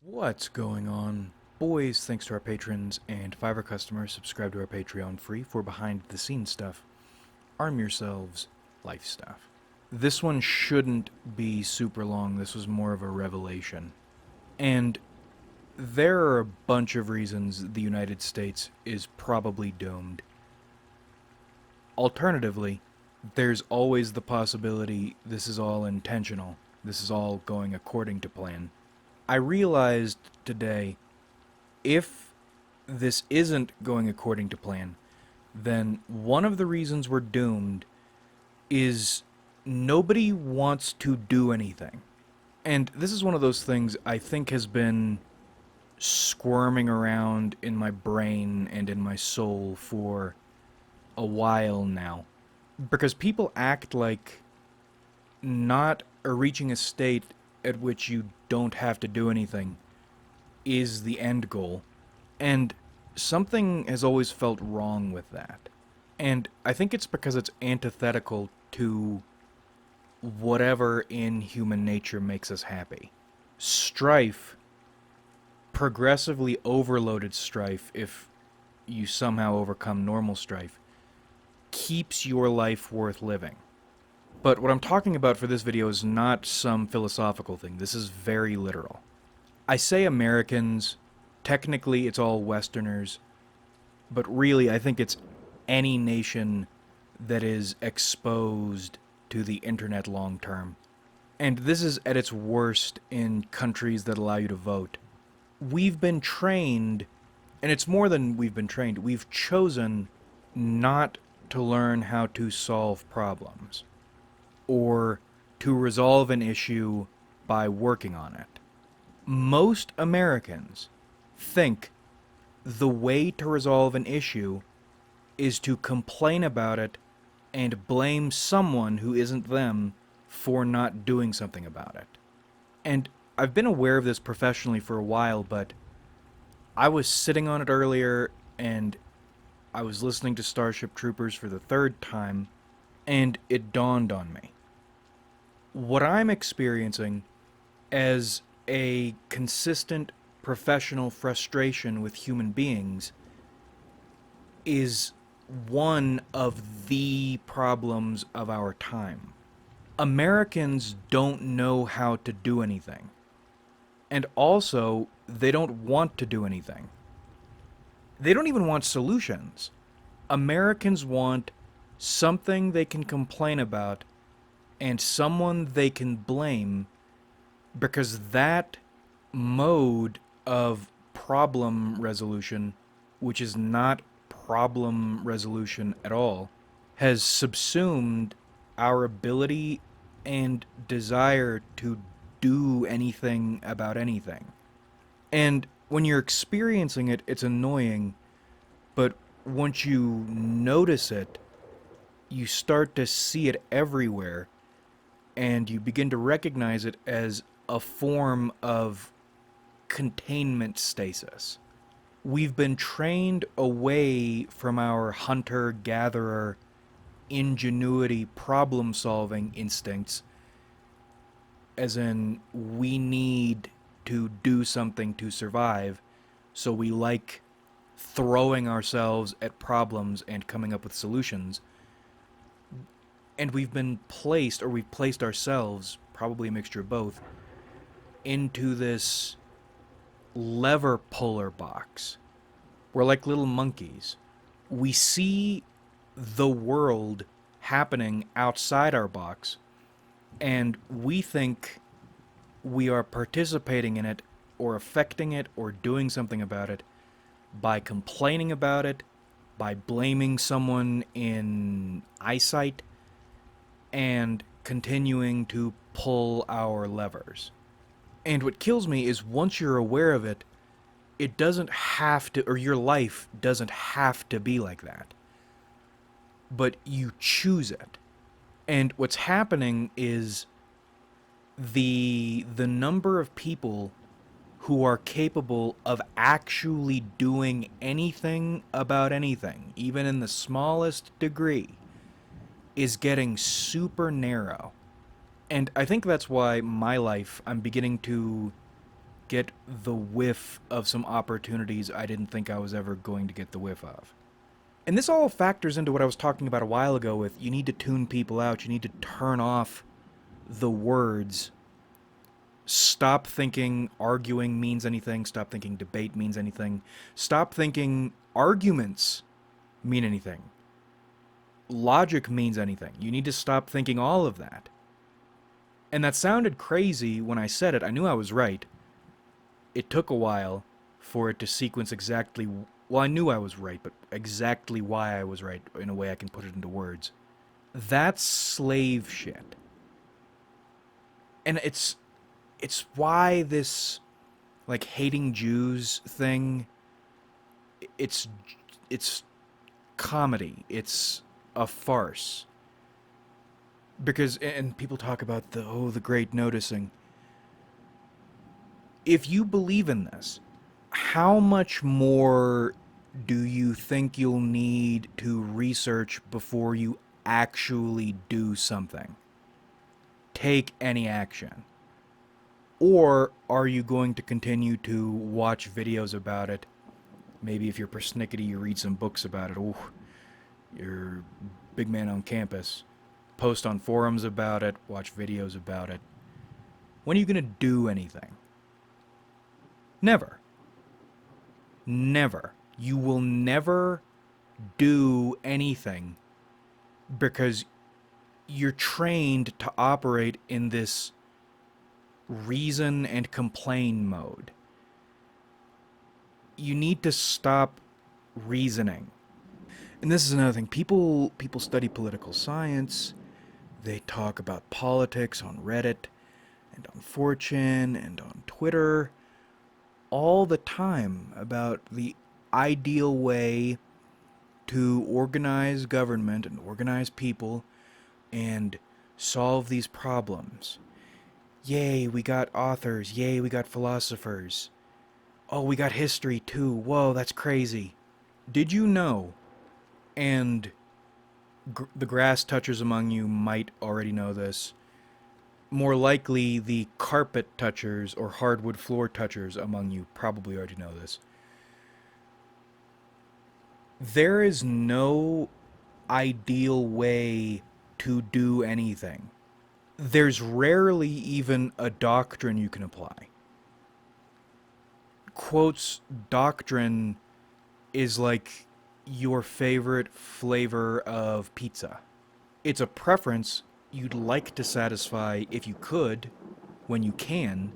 What's going on? Boys, thanks to our patrons and Fiverr customers, subscribe to our Patreon free for behind the scenes stuff. Arm yourselves, life stuff. This one shouldn't be super long, this was more of a revelation. And there are a bunch of reasons the United States is probably doomed. Alternatively, there's always the possibility this is all intentional. This is all going according to plan. I realized today, if this isn't going according to plan, then one of the reasons we're doomed is nobody wants to do anything. And this is one of those things I think has been squirming around in my brain and in my soul for a while now. Because people act like not reaching a state at which you don't have to do anything is the end goal. And something has always felt wrong with that. And I think it's because it's antithetical to whatever in human nature makes us happy. Strife, progressively overloaded strife, if you somehow overcome normal strife, keeps your life worth living. But what I'm talking about for this video is not some philosophical thing. This is very literal. I say Americans, technically it's all Westerners, but really I think it's any nation that is exposed to the internet long term. And this is at its worst in countries that allow you to vote. We've been trained, and it's more than we've been trained, we've chosen not to learn how to solve problems or to resolve an issue by working on it. Most Americans think the way to resolve an issue is to complain about it and blame someone who isn't them for not doing something about it. And I've been aware of this professionally for a while, but I was sitting on it earlier and I was listening to Starship Troopers for the third time, and it dawned on me. What I'm experiencing as a consistent professional frustration with human beings is one of the problems of our time. Americans don't know how to do anything. And also, they don't want to do anything. They don't even want solutions. Americans want something they can complain about and someone they can blame, because that mode of problem resolution, which is not problem resolution at all, has subsumed our ability and desire to do anything about anything. And when you're experiencing it, it's annoying, but once you notice it, you start to see it everywhere, and you begin to recognize it as a form of containment stasis. We've been trained away from our hunter-gatherer, ingenuity, problem-solving instincts, as in, we need to do something to survive, so we like throwing ourselves at problems and coming up with solutions. And we've been placed, or we've placed ourselves, probably a mixture of both, into this lever puller box. We're like little monkeys. We see the world happening outside our box, and we think we are participating in it, or affecting it, or doing something about it by complaining about it, by blaming someone in eyesight, and continuing to pull our levers. And what kills me is once you're aware of it, it doesn't have to, or your life doesn't have to be like that. But you choose it. And what's happening is the number of people who are capable of actually doing anything about anything, even in the smallest degree, is getting super narrow. And I think that's why my life, I'm beginning to get the whiff of some opportunities I didn't think I was ever going to get the whiff of. And this all factors into what I was talking about a while ago with you need to tune people out, you need to turn off the words. Stop thinking arguing means anything, stop thinking debate means anything, stop thinking arguments mean anything, logic means anything. You need to stop thinking all of that. And that sounded crazy when I said it. I knew I was right. It took a while for it to sequence exactly. Well, I knew I was right, but exactly why I was right in a way I can put it into words. That's slave shit. And it's why this like hating Jews thing, it's it's comedy. It's a farce. Because and people talk about the great noticing. If you believe in this, how much more do you think you'll need to research before you actually do something? Take any action? Or are you going to continue to watch videos about it? Maybe if you're persnickety, you read some books about it. Oh, you're big man on campus. Post on forums about it, watch videos about it. When are you going to do anything? Never. Never. You will never do anything because you're trained to operate in this reason and complain mode. You need to stop reasoning. And this is another thing. People study political science. They talk about politics on Reddit and on 4chan and on Twitter all the time about the ideal way to organize government and organize people and solve these problems. Yay, we got authors. Yay, we got philosophers. Oh, we got history too. Whoa, that's crazy. Did you know, and the grass touchers among you might already know this, more likely the carpet touchers or hardwood floor touchers among you probably already know this. There is no ideal way to do anything. There's rarely even a doctrine you can apply. Quotes doctrine is like your favorite flavor of pizza. It's a preference you'd like to satisfy if you could, when you can,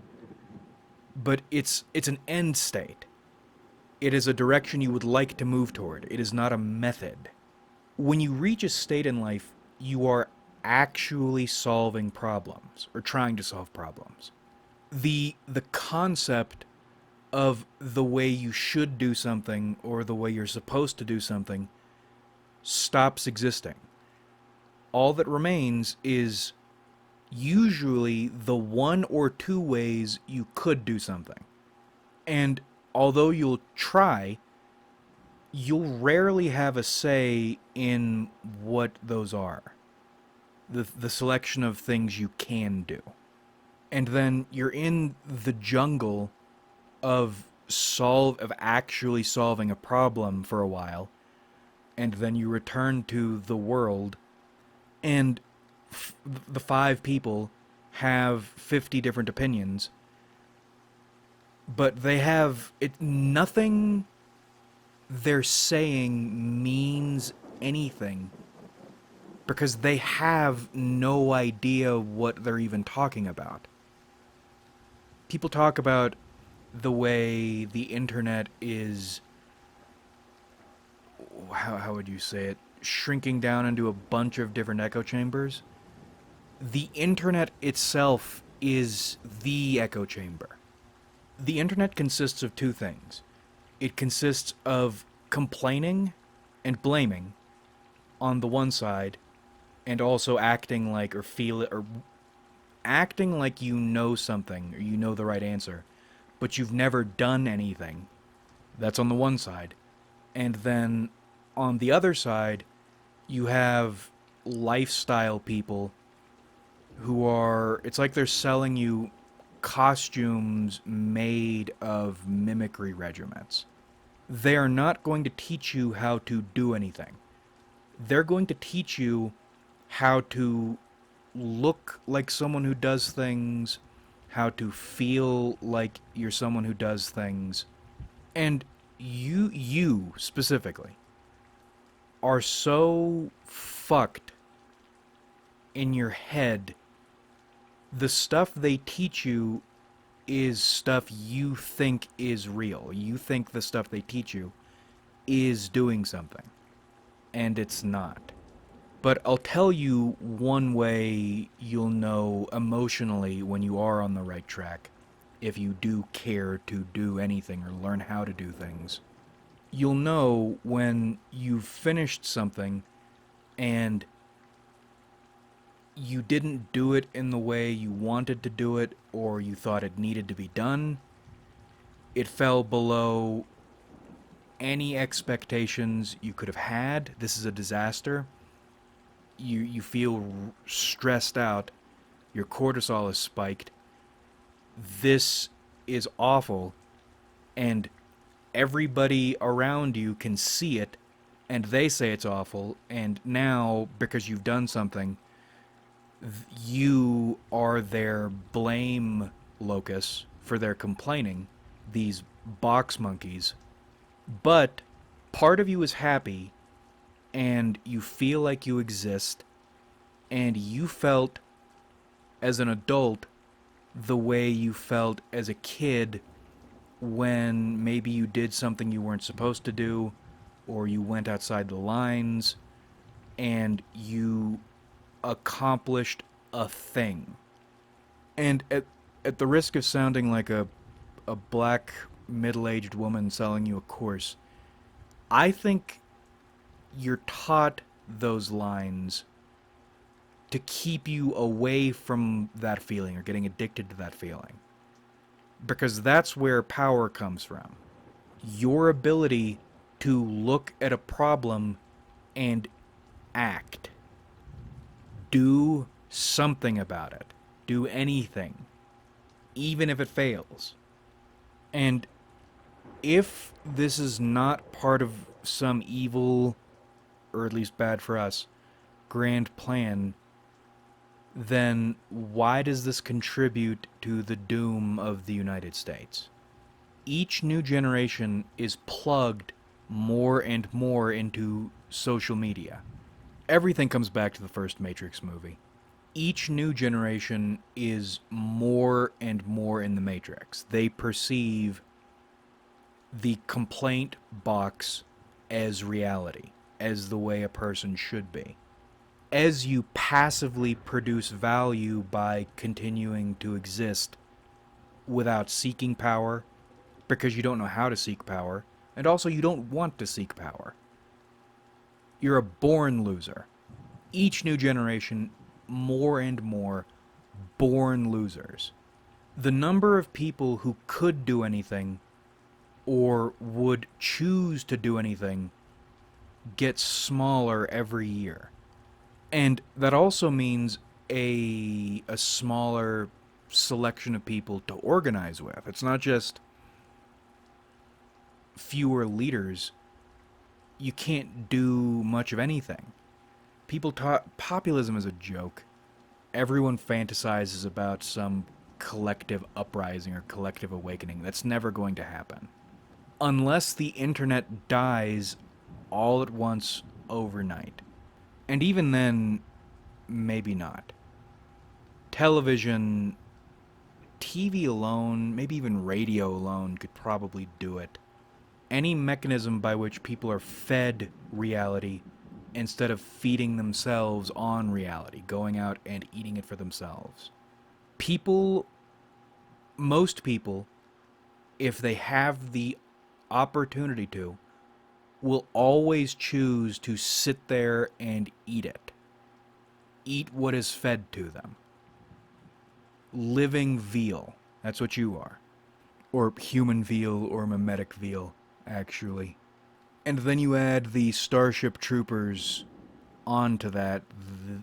but it's an end state. It is a direction you would like to move toward. It is not a method. When you reach a state in life, you are actually solving problems, or trying to solve problems. The concept of the way you should do something, or the way you're supposed to do something, stops existing. All that remains is usually the one or two ways you could do something. And although you'll try, you'll rarely have a say in what those are. The selection of things you can do. And then you're in the jungle of actually solving a problem for a while, and then you return to the world, and the five people have 50 different opinions, but they have nothing they're saying means anything because they have no idea what they're even talking about. People talk about the way the internet is, how would you say it, shrinking down into a bunch of different echo chambers. The internet itself is the echo chamber. The internet consists of two things. It consists of complaining and blaming on the one side, and also acting like acting like you know something, or you know the right answer, but you've never done anything. That's on the one side. And then on the other side, you have lifestyle people who are, it's like they're selling you costumes made of mimicry regiments. They are not going to teach you how to do anything. They're going to teach you how to look like someone who does things, how to feel like you're someone who does things. And you specifically, are so fucked in your head. The stuff they teach you is stuff you think is real. You think the stuff they teach you is doing something, and it's not. But I'll tell you one way you'll know emotionally when you are on the right track, if you do care to do anything or learn how to do things. You'll know when you've finished something and you didn't do it in the way you wanted to do it or you thought it needed to be done. It fell below any expectations you could have had. This is a disaster. You feel stressed out. Your cortisol is spiked. This is awful. And everybody around you can see it, and they say it's awful. And now, because you've done something, you are their blame locus for their complaining, these box monkeys. But part of you is happy, and you feel like you exist, and you felt as an adult the way you felt as a kid when maybe you did something you weren't supposed to do, or you went outside the lines, and you accomplished a thing. And at the risk of sounding like a black middle-aged woman selling you a course, I think you're taught those lines to keep you away from that feeling or getting addicted to that feeling. Because that's where power comes from. Your ability to look at a problem and act. Do something about it. Do anything. Even if it fails. And if this is not part of some evil, or at least bad for us, grand plan, then why does this contribute to the doom of the United States? Each new generation is plugged more and more into social media. Everything comes back to the first Matrix movie. Each new generation is more and more in the Matrix. They perceive the complaint box as reality, as the way a person should be. As you passively produce value by continuing to exist without seeking power, because you don't know how to seek power, and also you don't want to seek power. You're a born loser. Each new generation, more and more born losers. The number of people who could do anything or would choose to do anything gets smaller every year. And that also means a smaller selection of people to organize with. It's not just fewer leaders. You can't do much of anything. People talk populism is a joke. Everyone fantasizes about some collective uprising or collective awakening. That's never going to happen. Unless the internet dies all at once overnight. And even then, maybe not. Television, TV alone, maybe even radio alone could probably do it. Any mechanism by which people are fed reality instead of feeding themselves on reality, going out and eating it for themselves. Most people, if they have the opportunity to, will always choose to sit there and eat it. Eat what is fed to them. Living veal. That's what you are. Or human veal or mimetic veal, actually. And then you add the Starship Troopers onto that,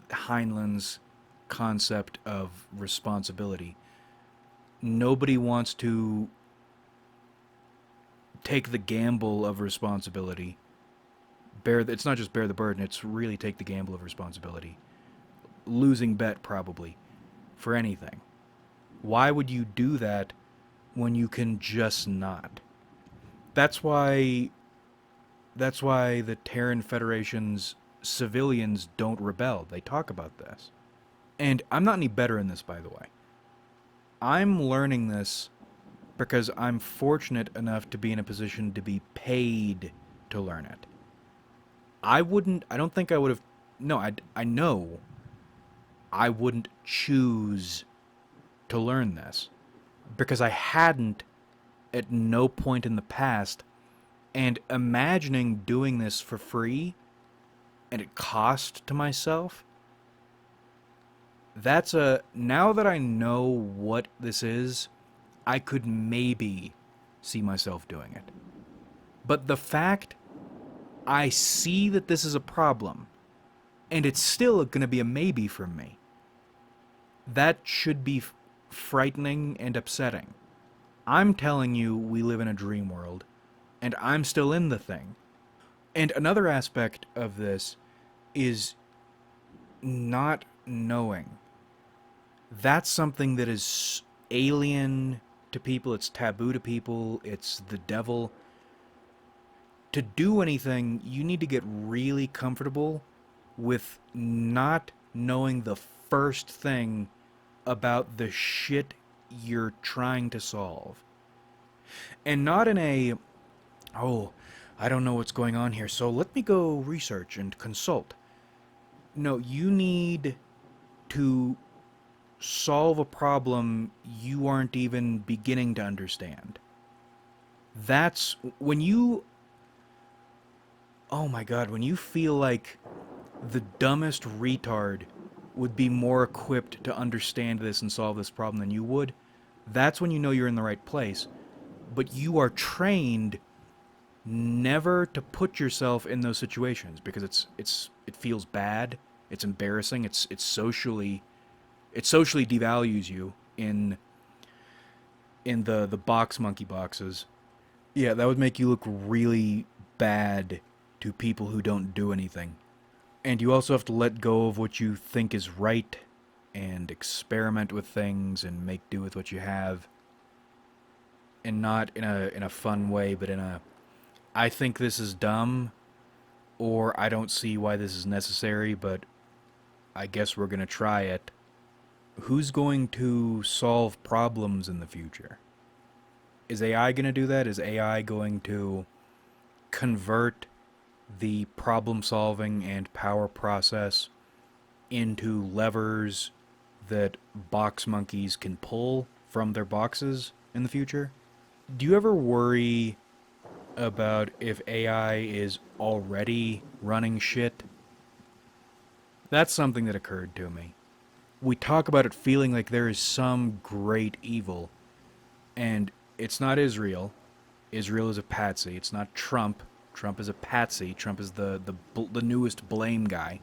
the Heinlein's concept of responsibility. nobody wants to take the gamble of responsibility. It's not just bear the burden, it's really take the gamble of responsibility. Losing bet, probably, for anything. Why would you do that when you can just not? That's why the Terran Federation's civilians don't rebel. They talk about this. And I'm not any better in this, by the way. I'm learning this because I'm fortunate enough to be in a position to be paid to learn it. I don't think I would have, no, I know I wouldn't choose to learn this because I hadn't at no point in the past, and imagining doing this for free and at cost to myself, now that I know what this is, I could maybe see myself doing it. But the fact I see that this is a problem, and it's still going to be a maybe from me, that should be frightening and upsetting. I'm telling you we live in a dream world, and I'm still in the thing. And another aspect of this is not knowing. That's something that is alien to people, it's taboo to people, it's the devil. To do anything, you need to get really comfortable with not knowing the first thing about the shit you're trying to solve. And not in a, oh, I don't know what's going on here, so let me go research and consult. No, you need to solve a problem you aren't even beginning to understand. That's when you, oh my god, when you feel like the dumbest retard would be more equipped to understand this and solve this problem than you would, that's when you know you're in the right place. But you are trained never to put yourself in those situations because it feels bad, it's embarrassing, it socially devalues you in the box monkey boxes. Yeah, that would make you look really bad to people who don't do anything. And you also have to let go of what you think is right and experiment with things and make do with what you have. And not in a fun way, but in a, I think this is dumb, or I don't see why this is necessary, but I guess we're going to try it. Who's going to solve problems in the future? Is AI going to do that? Is AI going to convert the problem solving and power process into levers that box monkeys can pull from their boxes in the future? Do you ever worry about if AI is already running shit? That's something that occurred to me. We talk about it feeling like there is some great evil, and it's not Israel. Israel is a patsy. It's not Trump. Trump is a patsy. Trump is the newest blame guy.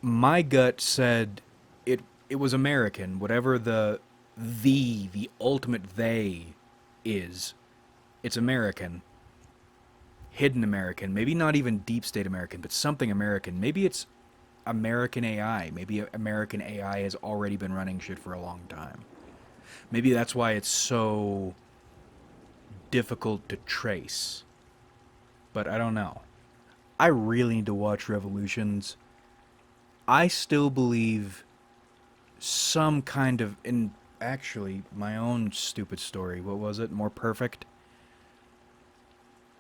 My gut said it was American, whatever the ultimate they is. It's American. Hidden American. Maybe not even deep state American, but something American. Maybe it's American AI. Maybe American AI has already been running shit for a long time. Maybe that's why it's so difficult to trace. But I don't know. I really need to watch Revolutions. I still believe some kind of, in actually my own stupid story, what was it? More Perfect?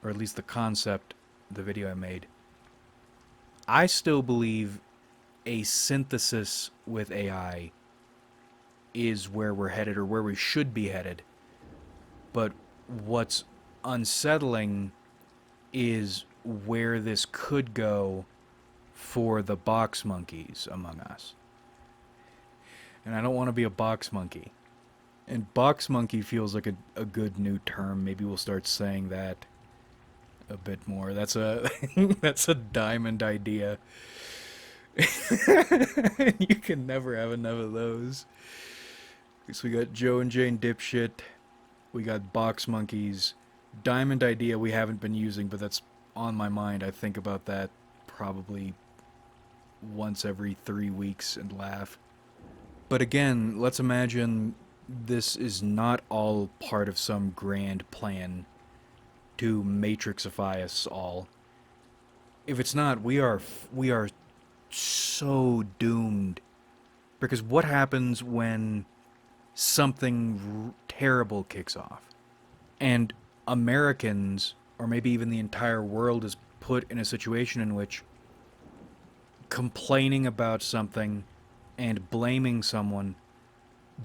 Or at least the concept, the video I made. I still believe a synthesis with AI is where we're headed, or where we should be headed. But what's unsettling is where this could go for the box monkeys among us. And I don't want to be a box monkey. And box monkey feels like a good new term. Maybe we'll start saying that a bit more. That's a that's a diamond idea. You can never have enough of those. So we got Joe and Jane Dipshit. We got Box Monkeys. Diamond Idea we haven't been using, but that's on my mind. I think about that probably once every 3 weeks and laugh. But again, let's imagine this is not all part of some grand plan to matrixify us all. If it's not, we are so doomed. Because what happens when something terrible kicks off? And Americans, or maybe even the entire world, is put in a situation in which complaining about something and blaming someone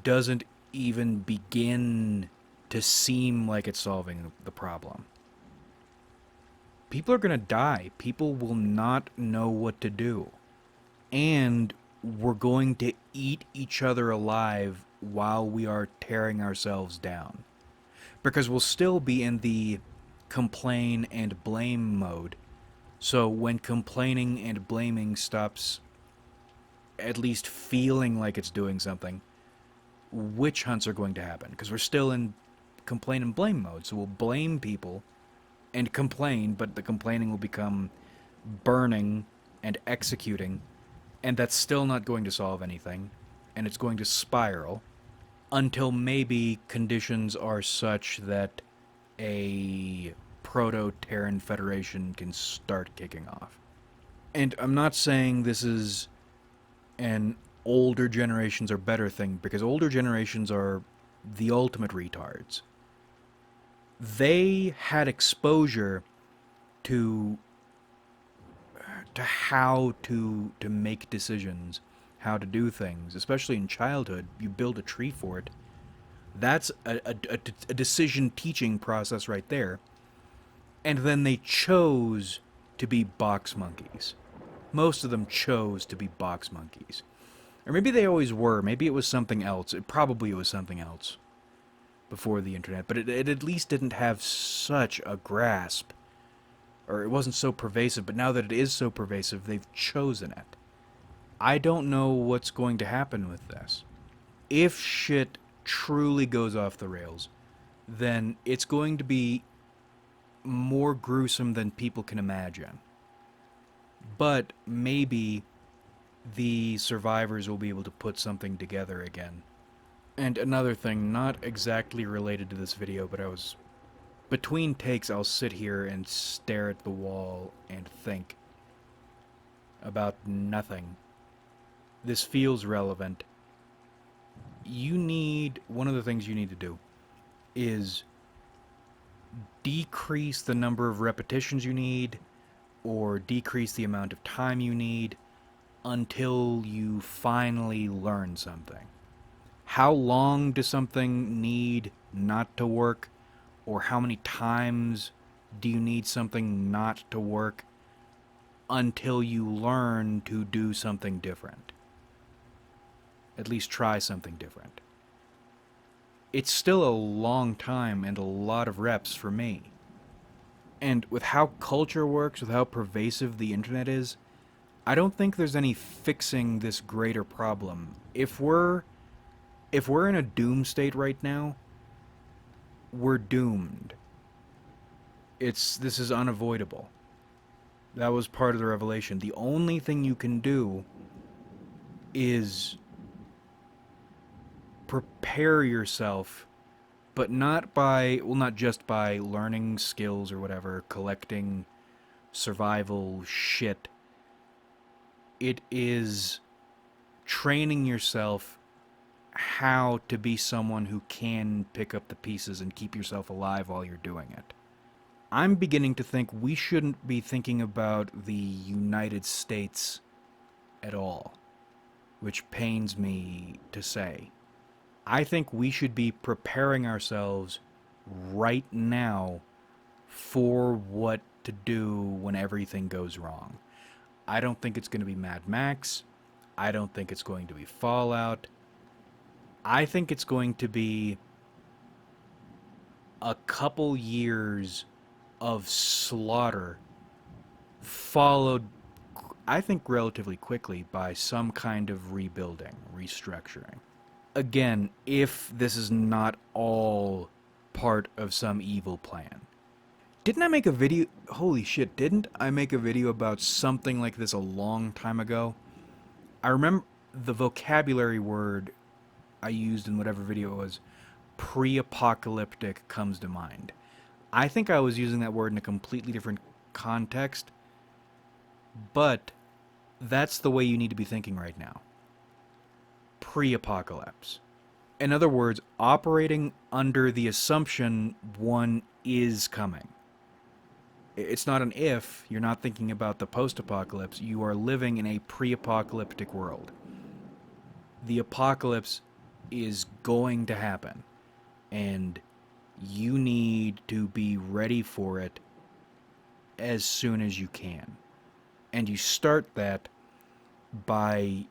doesn't even begin to seem like it's solving the problem. People are going to die. People will not know what to do. And we're going to eat each other alive while we are tearing ourselves down. Because we'll still be in the complain and blame mode. So when complaining and blaming stops at least feeling like it's doing something, witch hunts are going to happen. Because we're still in complain and blame mode. So we'll blame people and complain, but the complaining will become burning and executing, and that's still not going to solve anything, and it's going to spiral until maybe conditions are such that a proto-Terran Federation can start kicking off. And I'm not saying this is an older generations are better thing, because older generations are the ultimate retards. They had exposure to how to make decisions, how to do things, especially in childhood. You build a tree fort. That's a decision teaching process right there. And then they chose to be box monkeys. Most of them chose to be box monkeys. Or maybe they always were. Maybe it was something else. It was something else before the internet. But it at least didn't have such a grasp. Or it wasn't so pervasive. But now that it is so pervasive, they've chosen it. I don't know what's going to happen with this. If shit truly goes off the rails, then it's going to be more gruesome than people can imagine. But maybe the survivors will be able to put something together again. And another thing, not exactly related to this video, but I was... Between takes, I'll sit here and stare at the wall and think about nothing. This feels relevant. One of the things you need to do is decrease the number of repetitions you need, or decrease the amount of time you need, until you finally learn something. How long does something need not to work, or how many times do you need something not to work until you learn to do something different? At least try something different. It's still a long time and a lot of reps for me. And with how culture works, with how pervasive the internet is, I don't think there's any fixing this greater problem. If we're in a doom state right now, we're doomed. This is unavoidable. That was part of the revelation. The only thing you can do is prepare yourself, but not just by learning skills or whatever, collecting survival shit. It is training yourself how to be someone who can pick up the pieces and keep yourself alive while you're doing it. I'm beginning to think we shouldn't be thinking about the United States at all, which pains me to say. I think we should be preparing ourselves right now for what to do when everything goes wrong. I don't think it's going to be Mad Max. I don't think it's going to be Fallout. I think it's going to be a couple years of slaughter, followed, I think, relatively quickly by some kind of rebuilding, restructuring. Again, if this is not all part of some evil plan. Didn't I make a video? Holy shit, didn't I make a video about something like this a long time ago? I remember the vocabulary word I used in whatever video it was, pre-apocalyptic, comes to mind. I think I was using that word in a completely different context, but that's the way you need to be thinking right now. Pre-apocalypse. In other words, operating under the assumption one is coming. It's not an if, you're not thinking about the post-apocalypse, you are living in a pre-apocalyptic world. The apocalypse is going to happen, and you need to be ready for it as soon as you can. And you start that by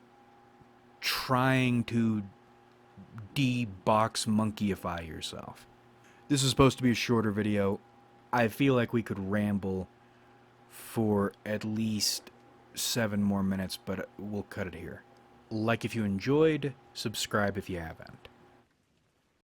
trying to de-box monkeyify yourself. This is supposed to be a shorter video. I feel like we could ramble for at least 7 more minutes, but we'll cut it here. Like if you enjoyed, subscribe if you haven't.